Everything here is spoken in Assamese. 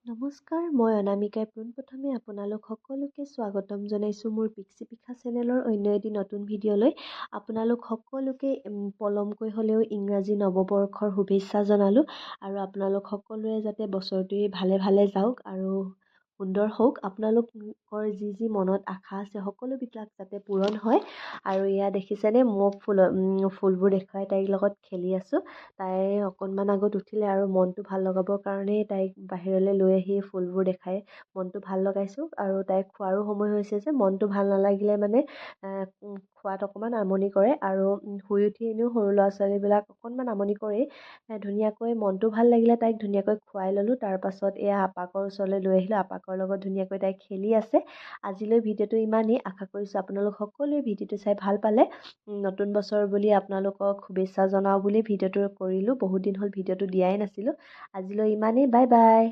নমস্কাৰ, মই অনামিকাই পোনপ্ৰথমে আপোনালোক সকলোকে স্বাগতম জনাইছোঁ মোৰ পিক্সি পিখা চেনেলৰ অন্য এটি নতুন ভিডিঅ'লৈ। আপোনালোক সকলোকে পলমকৈ হ'লেও ইংৰাজী নৱবৰ্ষৰ শুভেচ্ছা জনালোঁ আৰু আপোনালোক সকলোৰে যাতে বছৰটোৱে ভালে ভালে যাওক আৰু সুন্দৰ হওক। আপোনালোকৰ যি যি মনত আশা আছে সকলোবিলাক যাতে পূৰণ হয়। আৰু এয়া দেখিছেনে মোক ফুলবোৰ দেখুৱাই তাইৰ লগত খেলি আছোঁ। তাই অকণমান আগত উঠিলে আৰু মনটো ভাল লগাবৰ কাৰণেই তাইক বাহিৰলৈ লৈ আহি ফুলবোৰ দেখাই মনটো ভাল লগাইছোঁ। আৰু তাইক খোৱাৰো সময় হৈছে যে মনটো ভাল নালাগিলে মানে খোৱাত অকণমান আমনি কৰে আৰু শুই উঠি এনেও সৰু ল'ৰা ছোৱালীবিলাক অকণমান আমনি কৰেই। ধুনীয়াকৈ মনটো ভাল লাগিলে তাইক ধুনীয়াকৈ খুৱাই ল'লোঁ। তাৰপাছত এয়া আপাকৰ ওচৰলৈ লৈ আহিলোঁ। আপাকৰ লগত ধুনীয়াকৈ তাই খেলি আছে। আজিলৈ ভিডিঅ'টো ইমানেই। আশা কৰিছোঁ আপোনালোক সকলোৱে ভিডিঅ'টো চাই ভাল পালে। নতুন বছৰ বুলি আপোনালোকক শুভেচ্ছা জনাওঁ বুলি ভিডিঅ'টো কৰিলোঁ। বহুত দিন হ'ল ভিডিঅ'টো দিয়াই নাছিলোঁ। আজিলৈ ইমানেই। Bye bye.